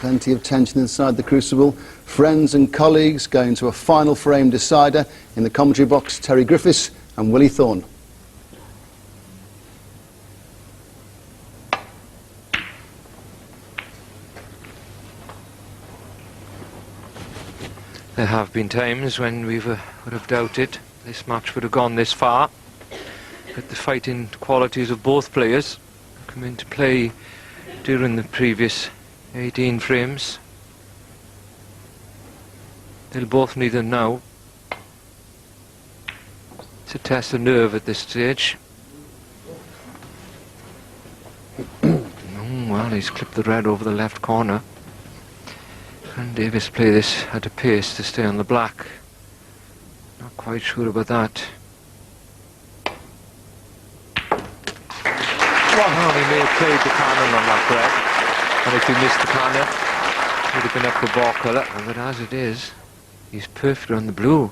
Plenty of tension inside the crucible. Friends and colleagues going to a final frame decider. In the commentary box, Terry Griffiths and Willie Thorne. There have been times when we would have doubted this match would have gone this far, but the fighting qualities of both players come into play during the previous 18 frames. They'll both need them now. It's a test of nerve at this stage. Well, he's clipped the red over the left corner. Can Davis play this at a pace to stay on the black? Not quite sure about that. Well, he may have played the cannon on that red, and if he missed the cannon, it would have been up for ball colour. But as it is, he's perfect on the blue.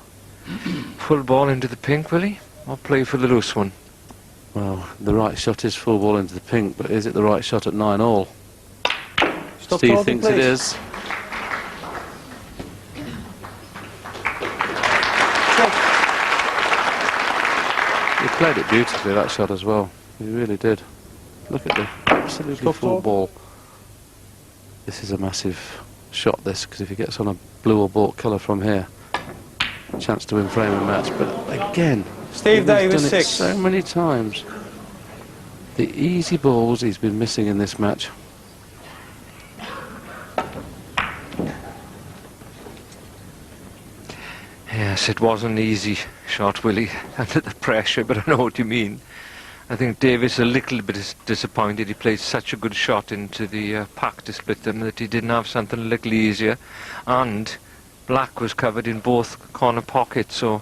Full ball into the pink, will he? Or play for the loose one? Well, the right shot is full ball into the pink, but is it the right shot at 9-all? Steve thinks it is. He played it beautifully, that shot as well. He really did. Look at the absolutely full ball. This is a massive shot, this, because if he gets on a blue or bought colour from here, chance to win frame and match. But again, Steve Davis, done 6. it so many times. The easy balls he's been missing in this match. Yes, it was an easy shot, Willie, under the pressure, but I know what you mean. I think Davis a little bit disappointed. He played such a good shot into the pack to split them that he didn't have something a little easier. And black was covered in both corner pockets, so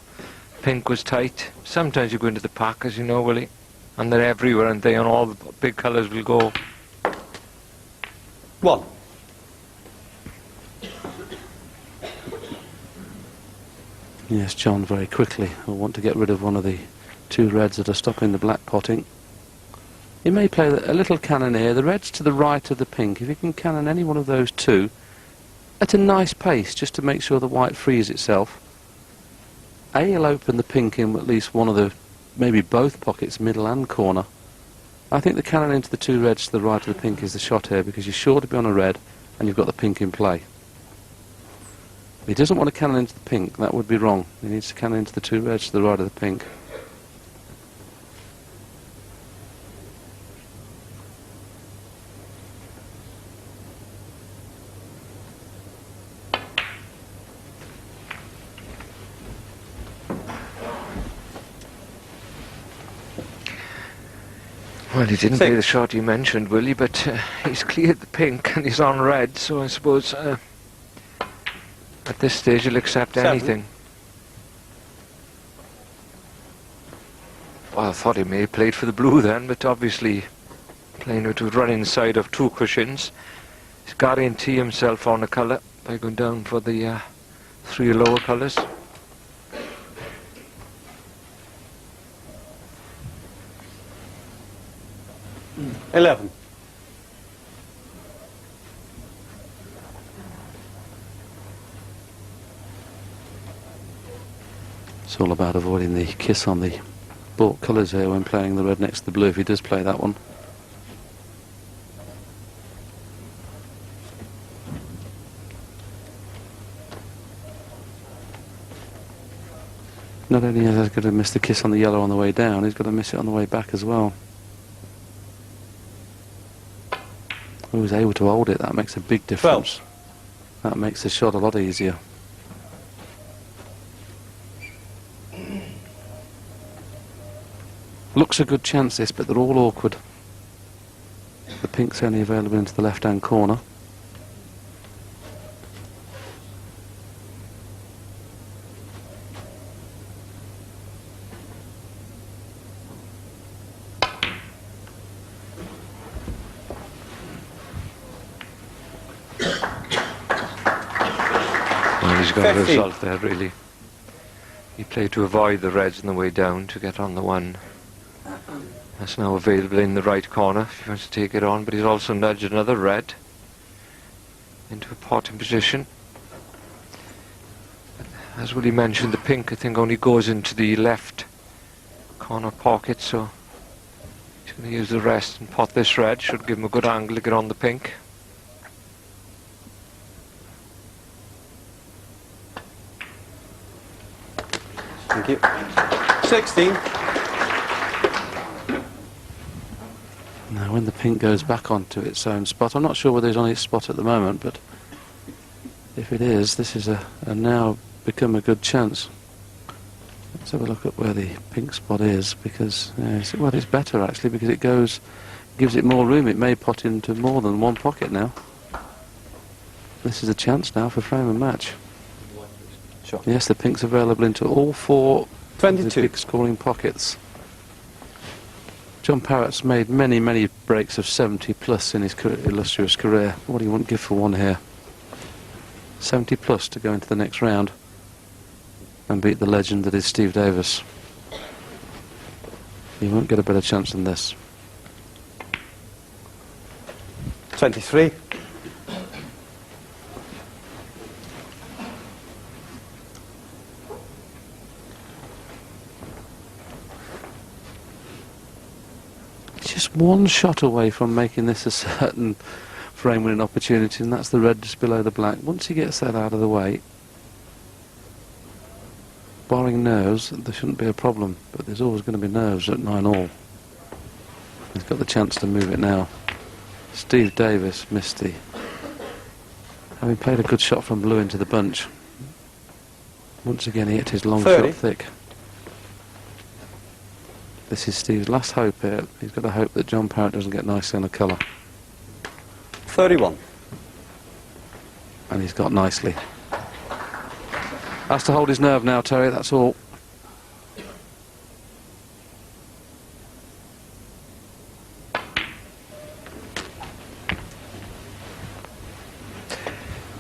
pink was tight. Sometimes you go into the pack, as you know, Willie, and they're everywhere, and they on all the big colours will go. 1. Yes, John very quickly will want to get rid of one of the two reds that are stopping the black potting. He may play a little cannon here. The red's to the right of the pink. If he can cannon any one of those two at a nice pace, just to make sure the white frees itself, he'll open the pink in at least one of the, maybe both pockets, middle and corner. I think the cannon into the two reds to the right of the pink is the shot here, because you're sure to be on a red and you've got the pink in play. He doesn't want to cannon into the pink. That would be wrong. He needs to cannon into the two reds to the right of the pink. Well, he didn't play the shot you mentioned, Willie, but he's cleared the pink and he's on red, so I suppose at this stage he'll accept 7. anything. Well, I thought he may have played for the blue then, but obviously playing it would run inside of two cushions. He's guarantee himself on a colour by going down for the 3 lower colours. Mm. 11. It's all about avoiding the kiss on the bought colours here when playing the red next to the blue, if he does play that one. Not only has he got to miss the kiss on the yellow on the way down, he's got to miss it on the way back as well. He was able to hold it. That makes a big difference. 12. That makes the shot a lot easier. Looks a good chance, this, but they're all awkward. The pink's only available into the left-hand corner. Well, he's got a result there, really. He played to avoid the reds on the way down to get on the one. That's now available in the right corner if he wants to take it on, but he's also nudged another red. into a potting position. As Willie mentioned, the pink I think only goes into the left corner pocket, so he's going to use the rest and pot this red. Should give him a good angle to get on the pink. Thank you. 16. Now when the pink goes back onto its own spot, I'm not sure whether it's on its spot at the moment, but if it is, this is a now become a good chance. Let's have a look at where the pink spot is, because well, it's better actually, because it gives it more room. It may pot into more than one pocket now. This is a chance now for frame and match. Sure. Yes, the pink's available into all four 22. of the big scoring pockets. John Parrott's made many, many breaks of 70 plus in his illustrious career. What do you want to give for one here? 70 plus to go into the next round and beat the legend that is Steve Davis. You won't get a better chance than this. 23. Just one shot away from making this a certain frame winning opportunity, and that's the red just below the black. Once he gets that out of the way, barring nerves, there shouldn't be a problem, but there's always going to be nerves at 9-all. He's got the chance to move it now. Steve Davis missed the, having played a good shot from blue into the bunch. Once again he hit his long 30. shot thick. This is Steve's last hope here. He's got to hope that John Parrott doesn't get nicely on the colour. 31. And he's got nicely. Has to hold his nerve now, Terry, that's all.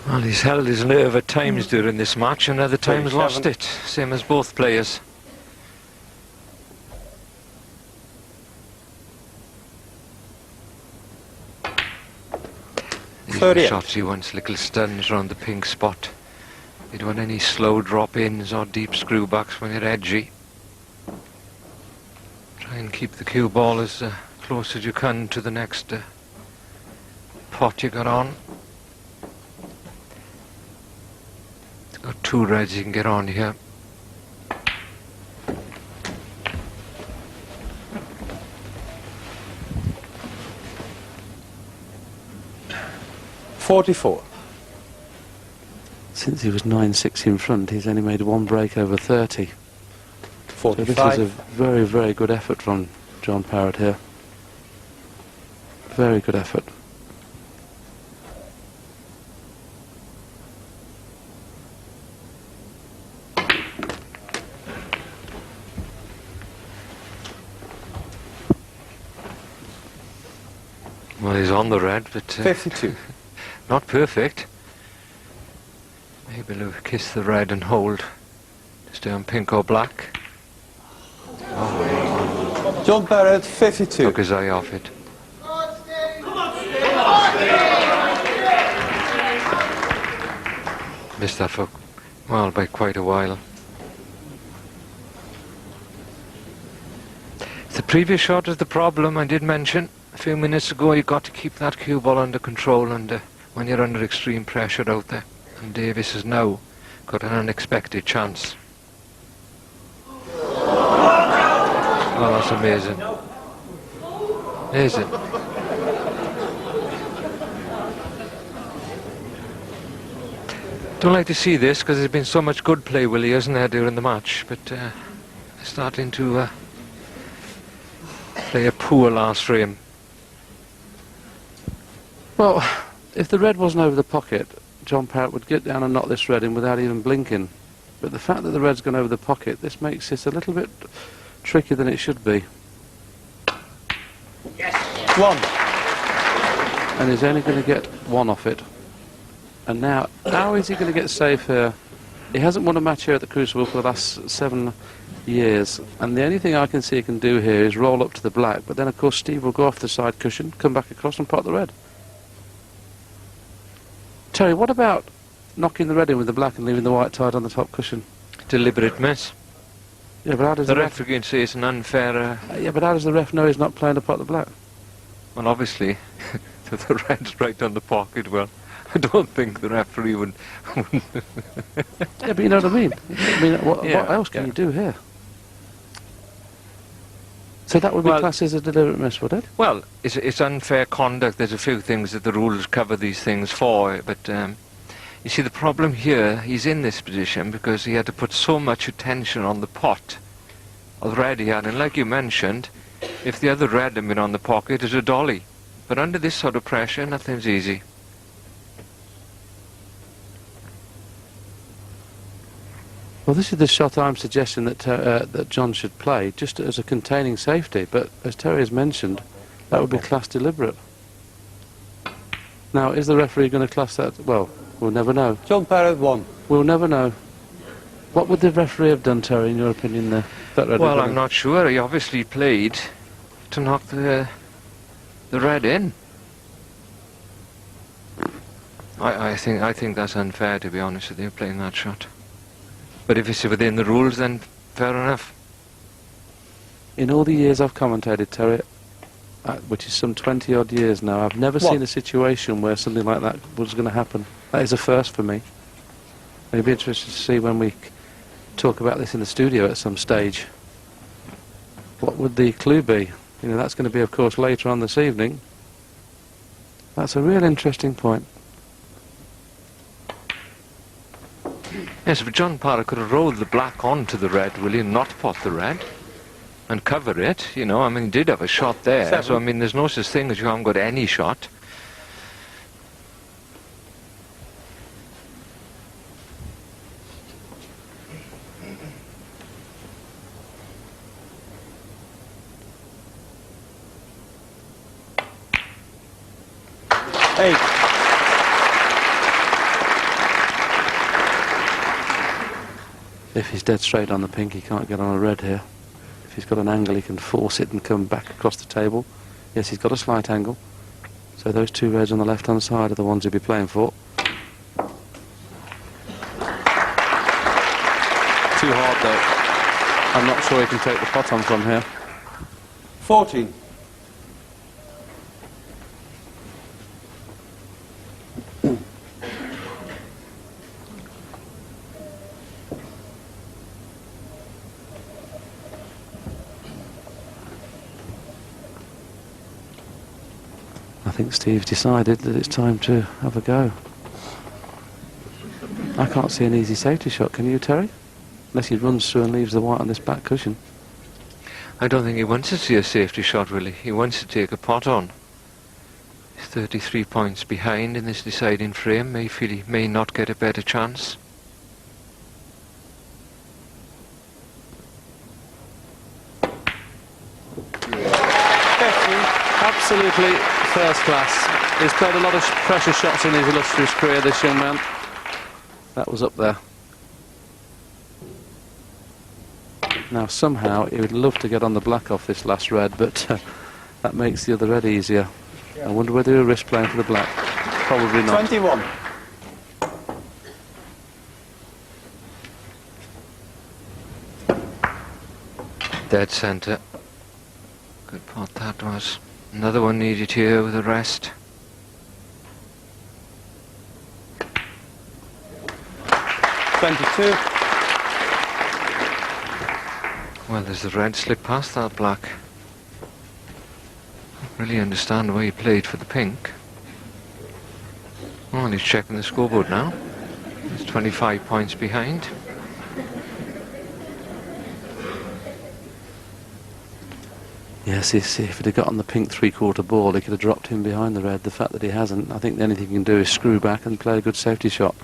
Well, he's held his nerve at times during this match, and other times 37. lost it. Same as both players. These are the 38. shots he wants, little stuns around the pink spot. You don't want any slow drop-ins or deep screw-backs when you're edgy. Try and keep the cue ball as close as you can to the next pot you got on. It's got two reds you can get on here. $44. Since he was 9-6 in front, he's only made one break over 30. So this is a 45. very, very good effort from John Parrott here. Very good effort. Well, he's on the red, but 52. not perfect. Maybe he'll kiss the red and hold to stay on pink or black. John Parrott, 52. Took his eye off it. Missed that for, well, by quite a while. The previous shot is the problem. I did mention a few minutes ago you've got to keep that cue ball under control and when you're under extreme pressure out there. And Davis has now got an unexpected chance. Oh, that's amazing. Amazing. Don't like to see this because there's been so much good play, Willie, hasn't there, during the match, but starting to play a poor last frame. Well, if the red wasn't over the pocket, John Parrott would get down and knock this red in without even blinking. But the fact that the red's gone over the pocket, this makes it a little bit trickier than it should be. Yes. 1. And he's only going to get one off it. And now, how is he going to get safe here? He hasn't won a match here at the Crucible for the last 7 years. And the only thing I can see he can do here is roll up to the black. But then, of course, Steve will go off the side cushion, come back across and pot the red. Terry, what about knocking the red in with the black and leaving the white tied on the top cushion? Deliberate miss. Yeah, but how does The the ref... referee can say it's an unfair... Yeah, but how does the ref know he's not playing the pot the black? well, obviously, the red's right on the pocket. Well, I don't think the referee would... Yeah, but you know what I mean? I mean, what Yeah, else can yeah. you do here? So that would be Well- classed as a deliberate miss, would it? Well, it's unfair conduct. There's a few things that the rules cover these things for, but you see the problem here, he's in this position because he had to put so much attention on the pot of the red he had, and like you mentioned, if the other red had been on the pocket, it's a dolly. But under this sort of pressure, nothing's easy. Well, this is the shot I'm suggesting that that John should play, just as a containing safety. But as Terry has mentioned, that would be classed deliberate. Now, is the referee going to class that? Well, we'll never know. John Parrott 1. We'll never know. What would the referee have done, Terry, in your opinion, there? That red Well, had gone I'm in? not sure. He obviously played to knock the red in. I think that's unfair, to be honest with you, playing that shot. But if it's within the rules, then fair enough. In all the years I've commentated, Terry, which is some 20-odd years now, I've never What? seen a situation where something like that was going to happen. That is a first for me. It'd be interesting to see when we talk about this in the studio at some stage. What would the clue be? You know, that's going to be, of course, later on this evening. That's a real interesting point. Yes, but John Parrott could have rolled the black onto the red, will he, and not pot the red, and cover it, you know. I mean, he did have a shot there, 7. so I mean, there's no such thing as you haven't got any shot. Eight. If he's dead straight on the pink, he can't get on a red here. If he's got an angle, he can force it and come back across the table. Yes, he's got a slight angle. So those two reds on the left-hand side are the ones he'll be playing for. Too hard, though. I'm not sure he can take the pot on from here. 14. I think Steve's decided that it's time to have a go. I can't see an easy safety shot, can you, Terry? Unless he runs through and leaves the white on this back cushion. I don't think he wants to see a safety shot, really. He wants to take a pot on. He's 33 points behind in this deciding frame. May feel he may not get a better chance. Absolutely first class. He's played a lot of pressure shots in his illustrious career, this young man. That was up there. Now somehow he would love to get on the black off this last red, but that makes the other red easier. I wonder whether he'll risk playing for the black. Probably not. 21. Dead centre. Good pot that was. Another one needed here with the rest. Well, there's the red slip past that black. Don't really understand why he played for the pink. Oh, and he's checking the scoreboard now. He's 25 points behind. Yes, if he'd have got on the pink three-quarter ball, he could have dropped him behind the red. The fact that he hasn't, I think the only thing he can do is screw back and play a good safety shot.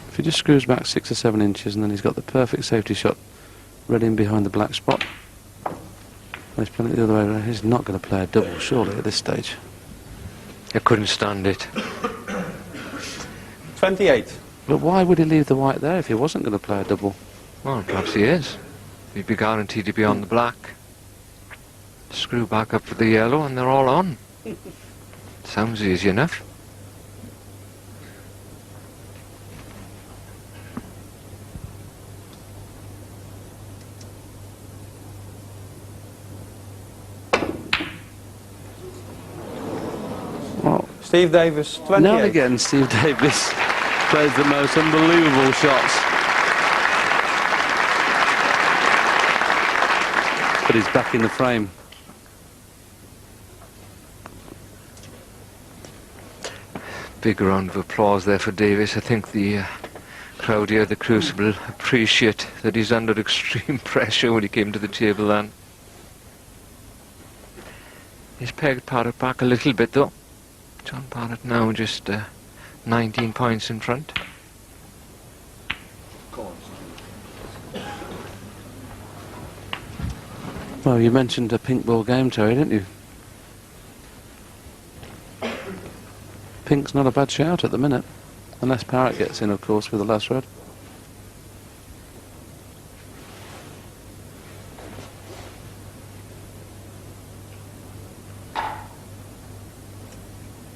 If he just screws back 6 or 7 inches and then he's got the perfect safety shot red in behind the black spot. He's playing it the other way around. He's not going to play a double, surely, at this stage. I couldn't stand it. 28. But why would he leave the white there if he wasn't going to play a double? Well, perhaps he is. He'd be guaranteed to be on the black. Screw back up for the yellow and they're all on. Sounds easy enough. Well, Steve Davis, 28. now and again, Steve Davis plays the most unbelievable shots. But he's back in the frame. Big round of applause there for Davis. I think the crowd here at the Crucible appreciate that he's under extreme pressure when he came to the table then. He's pegged Parrott back a little bit though. John Parrott now just 19 points in front. Well, you mentioned a pink ball game, Terry, didn't you? Pink's not a bad shout at the minute. Unless Parrott gets in, of course, with the last red.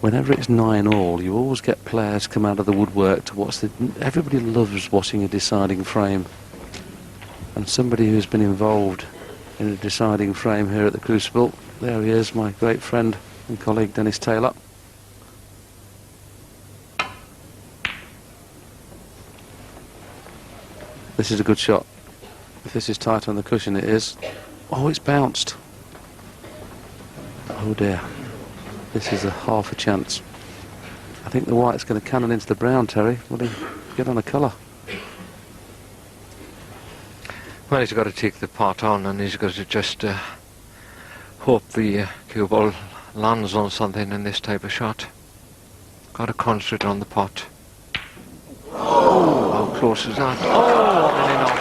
Whenever it's 9-all, you always get players come out of the woodwork to watch the... Everybody loves watching a deciding frame. And somebody who's been involved in a deciding frame here at the Crucible, there he is, my great friend and colleague Dennis Taylor. This is a good shot. If this is tight on the cushion, it is. Oh, it's bounced. Oh dear. This is a half a chance. I think the white's going to cannon into the brown, Terry. Will he get on a colour? Well, he's got to take the pot on and he's got to just hope the cue ball lands on something in this type of shot. Got to concentrate on the pot. Oh, how close is that? Oh, nearly not.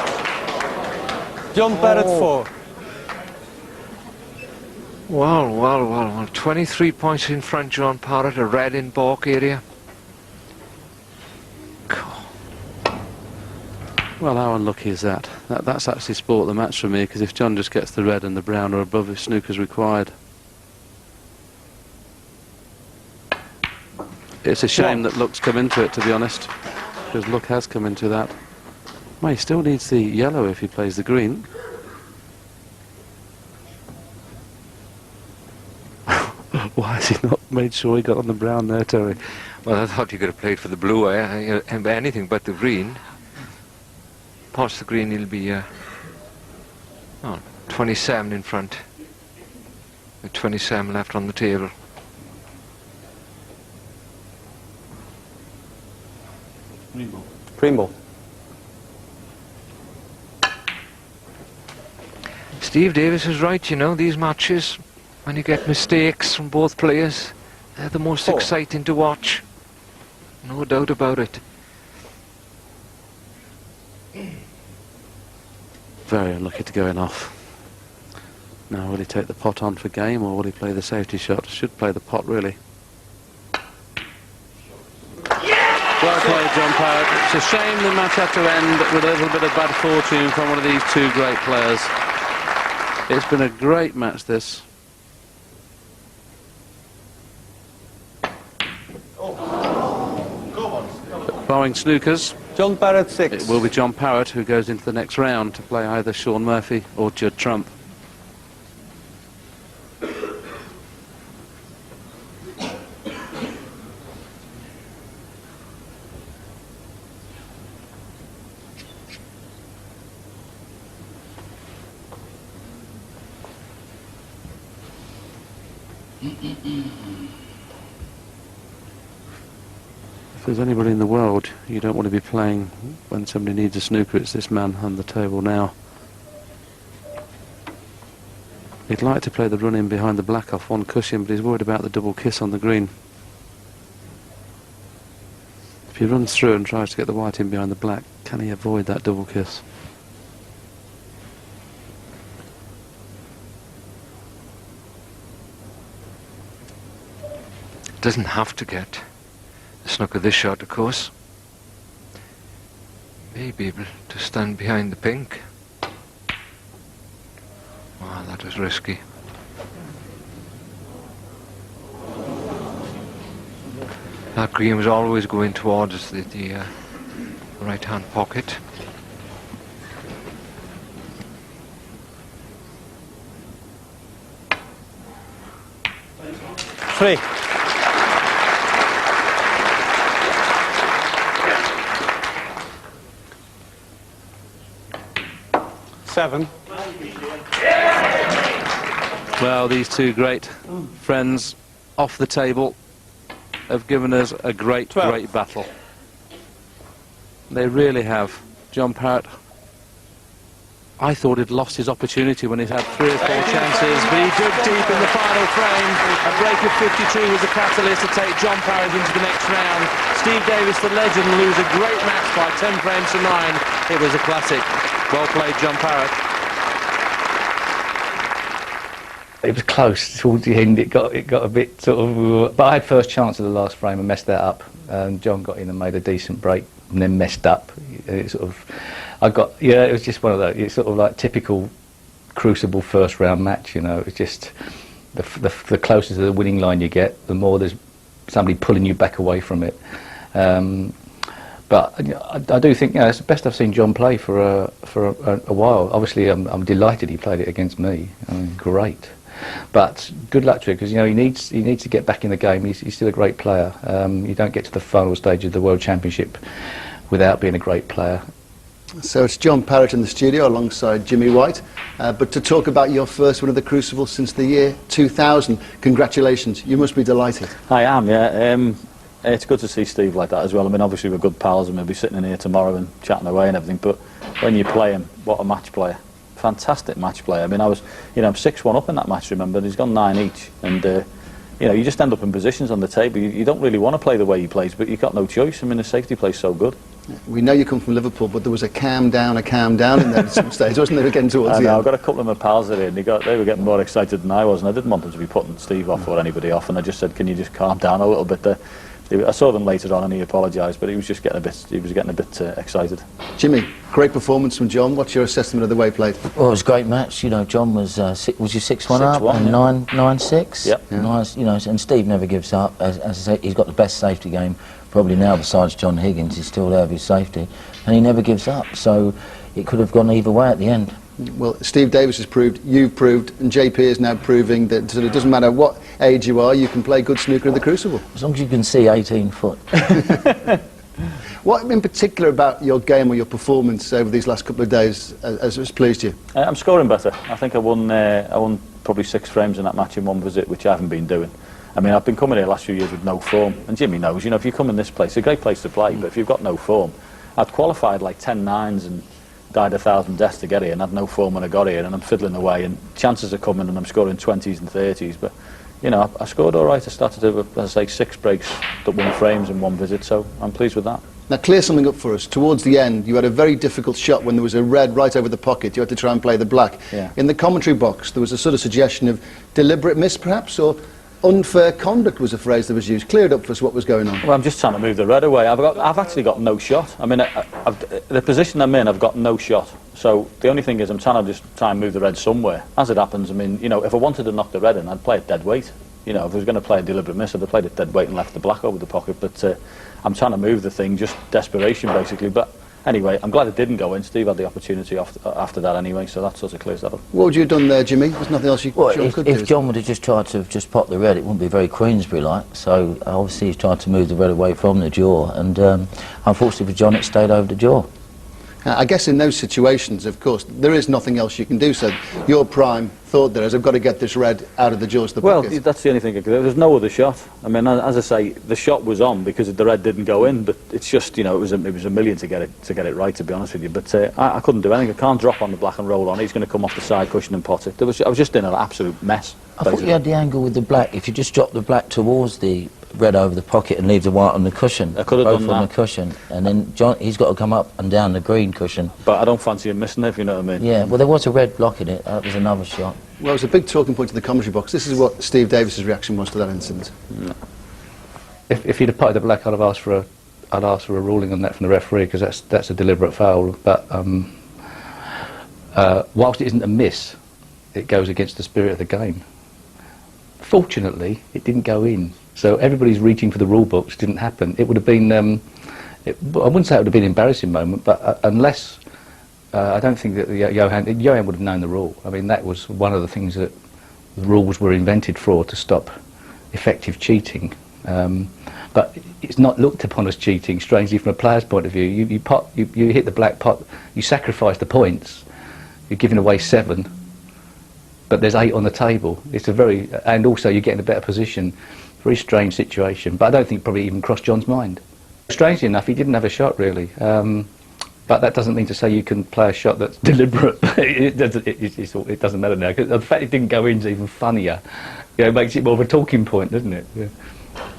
John Parrott, 4. Well, 23 points in front, John Parrott, a red in balk area. Well, how unlucky is that? That's actually spoilt the match for me, because if John just gets the red and the brown are above, if snooker's required. It's a shame that luck's come into it, to be honest, because luck has come into that. Well, he still needs the yellow if he plays the green. Why has he not made sure he got on the brown there, Terry? Well, I thought you could have played for the blue, anything but the green. Past the green, he'll be 27 in front. With 27 left on the table. Green ball. Steve Davis is right, you know, these matches, when you get mistakes from both players, they're the most exciting to watch. No doubt about it. Very unlucky to go in off. Now, will he take the pot on for game, or will he play the safety shot? Should play the pot, really. Well played, John Parrott. It's a shame the match had to end with a little bit of bad fortune from one of these two great players. It's been a great match, this. Barring snookers, John Parrott, 6. it will be John Parrott who goes into the next round to play either Sean Murphy or Judd Trump. If there's anybody in the world you don't want to be playing when somebody needs a snooker, it's this man on the table now. He'd like to play the run in behind the black off one cushion, but he's worried about the double kiss on the green. If he runs through and tries to get the white in behind the black, can he avoid that double kiss? Doesn't have to get the snooker this shot, of course. May be able to stand behind the pink. Wow, that was risky. That green was always going towards the right-hand pocket. Three. Seven. Well, these two great friends off the table have given us a great, 12. great battle. They really have. John Parrott, I thought he'd lost his opportunity when he'd had 3 or 4 chances, but he dug deep in the final frame. A break of 52 was the catalyst to take John Parrott into the next round. Steve Davis, the legend, lose a great match by 10 frames to 9. It was a classic. Well played, John Parrott. It was close towards the end. It got a bit sort of. But I had first chance of the last frame and messed that up. And John got in and made a decent break, and then messed up. It sort of. It was just one of those. It's sort of like typical Crucible first round match. You know, it's just the closer to the winning line you get, the more there's somebody pulling you back away from it. But I do think it's the best I've seen John play for a while. Obviously, I'm delighted he played it against me. I mean, great. But good luck to him, because he needs to get back in the game. He's still a great player. You don't get to the final stage of the World Championship without being a great player. So it's John Parrott in the studio alongside Jimmy White. But to talk about your first win of the Crucible since the year 2000, congratulations. You must be delighted. I am, yeah. It's good to see Steve like that as well. I mean, obviously we're good pals and we'll be sitting in here tomorrow and chatting away and everything, but when you play him, what a match player. Fantastic match player. I mean, I'm 6-1 up in that match, remember, and he's gone 9 each, and you just end up in positions on the table. You don't really want to play the way he plays, but you've got no choice. I mean, the safety play's so good. We know you come from Liverpool, but there was a calm down in there at some stage, wasn't there, again towards the end? I've got a couple of my pals there, and they were getting more excited than I was, and I didn't want them to be putting Steve off or anybody off, and I just said, can you just calm down a little bit there? I saw them later on and he apologised, but he was just getting a bit excited. Jimmy, great performance from John. What's your assessment of the way he played? Well, it was a great match. John was you 6-1 up and yeah. 9-6? Yep. Yeah. Nice, and Steve never gives up. As I say, he's got the best safety game probably now besides John Higgins. He's still there with his safety, and he never gives up. So it could have gone either way at the end. Well, Steve Davis has proved, you've proved, and JP is now proving that it doesn't matter what age you are, you can play good snooker in the Crucible. As long as you can see 18 foot. What in particular about your game or your performance over these last couple of days has pleased you? I'm scoring better. I think I won probably 6 frames in that match in one visit, which I haven't been doing. I mean, I've been coming here the last few years with no form, and Jimmy knows, if you come in this place, it's a great place to play, but if you've got no form, I'd qualified like 10 9s and died 1,000 deaths to get here, and had no form when I got here, and I'm fiddling away, and chances are coming, and I'm scoring 20s and 30s, but I scored all right. I started to, as I say, 6 breaks, 1 frames in one visit, so I'm pleased with that. Now clear something up for us. Towards the end, you had a very difficult shot when there was a red right over the pocket. You had to try and play the black. Yeah. In the commentary box, there was a sort of suggestion of deliberate miss, perhaps, or unfair conduct was a phrase that was used. Clear it up for us what was going on. Well, I'm just trying to move the red away. I've actually got no shot. I mean, the position I'm in, I've got no shot. So the only thing is I'm trying to just try and move the red somewhere. As it happens, I mean, if I wanted to knock the red in, I'd play it dead weight. If I was going to play a deliberate miss, I'd have played it dead weight and left the black over the pocket. But I'm trying to move the thing, just desperation, basically. But anyway, I'm glad it didn't go in. Steve had the opportunity after that anyway, so that sort of clears that up. What would you have done there, Jimmy? There's nothing else you Well, could do. if John would have just tried to just pop the red, it wouldn't be very Queensbury-like. So obviously he's tried to move the red away from the jaw, and unfortunately for John, it stayed over the jaw. I guess in those situations, of course, there is nothing else you can do. So your prime thought there is, I've got to get this red out of the jaws of the Well, pocket. that's the only thing I could do. There's no other shot. I mean, as I say, the shot was on because the red didn't go in, but it's just, it was a million to get it right, to be honest with you. But I couldn't do anything. I can't drop on the black and roll on. He's going to come off the side cushion and pot it. I was just in an absolute mess. I thought you had the angle with the black. If you just drop the black towards the red over the pocket and leave the white on the cushion, I could have both done on that. the cushion, and then John, he's got to come up and down the green cushion. But I don't fancy him missing it, if you know what I mean. Yeah, well, there was a red blocking it. That was another shot. Well, it was a big talking point to the commentary box. This is what Steve Davis's reaction was to that incident. If he'd have played the black, I'd ask for a ruling on that from the referee, because that's a deliberate foul. But whilst it isn't a miss, it goes against the spirit of the game. Fortunately, it didn't go in, So everybody's reaching for the rule books didn't happen. It would have been, I wouldn't say it would have been an embarrassing moment, but unless, I don't think that Johan would have known the rule. I mean, that was one of the things that the rules were invented for, to stop effective cheating. But it's not looked upon as cheating, strangely, from a player's point of view. You hit the black pot, you sacrifice the points, you're giving away 7, but there's 8 on the table. It's a very, and also you get in a better position. Very strange situation, but I don't think it probably even crossed John's mind. Strangely enough, he didn't have a shot really, but that doesn't mean to say you can play a shot that's deliberate. It doesn't matter now, because the fact it didn't go in is even funnier. You know, it makes it more of a talking point, doesn't it? Yeah.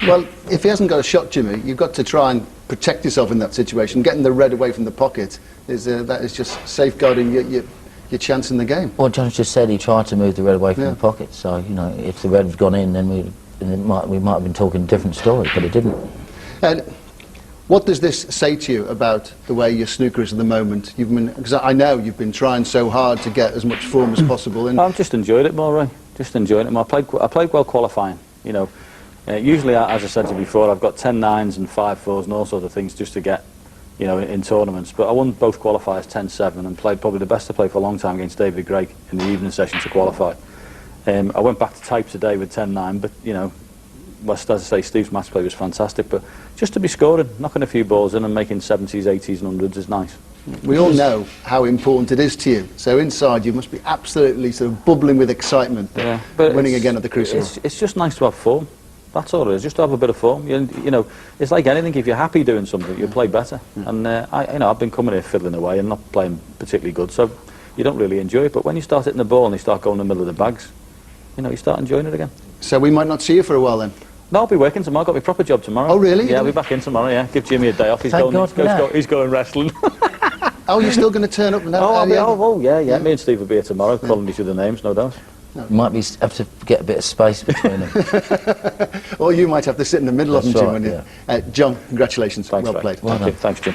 Well, if he hasn't got a shot, Jimmy, you've got to try and protect yourself in that situation. Getting the red away from the pocket that is just safeguarding your chance in the game. Well, John's just said he tried to move the red away from the pocket, so, you know, if the red had gone in, then we might have been talking a different story, but it didn't. And what does this say to you about the way your snooker is at the moment? Because I know you've been trying so hard to get as much form as possible. And I've just enjoyed it more, Ray. Just enjoying it more. I played well qualifying, you know. Usually, as I said to you before, I've got 10 9s and 5 4s and all sorts of things just to get, you know, in tournaments. But I won both qualifiers 10-7 and played probably the best I played for a long time against David Gregg in the evening session to qualify. I went back to type today with 10-9, but, you know, as I say, Steve's match play was fantastic. But just to be scoring, knocking a few balls in and making 70s, 80s and 100s is nice. we all know how important it is to you. So inside you must be absolutely sort of bubbling with excitement that winning again at the Crucible. It's just nice to have form. That's all it is, just to have a bit of form. You know, it's like anything, if you're happy doing something, you'll play better. And I've been coming here fiddling away and not playing particularly good, so you don't really enjoy it. But when you start hitting the ball and you start going in the middle of the bags, you know, you start enjoying it again. So we might not see you for a while then? No, I'll be working tomorrow. I've got my proper job tomorrow. Oh, really? Yeah, I'll be back in tomorrow, yeah. Give Jimmy a day off. He's going wrestling. Oh, you're still going to turn up? Yeah. Me and Steve will be here tomorrow, calling each other names, no doubt. Might have to get a bit of space between them. Or you might have to sit in the middle of them, Jim. Right, John, congratulations. Thanks, well played. Well done. Thanks, Jim.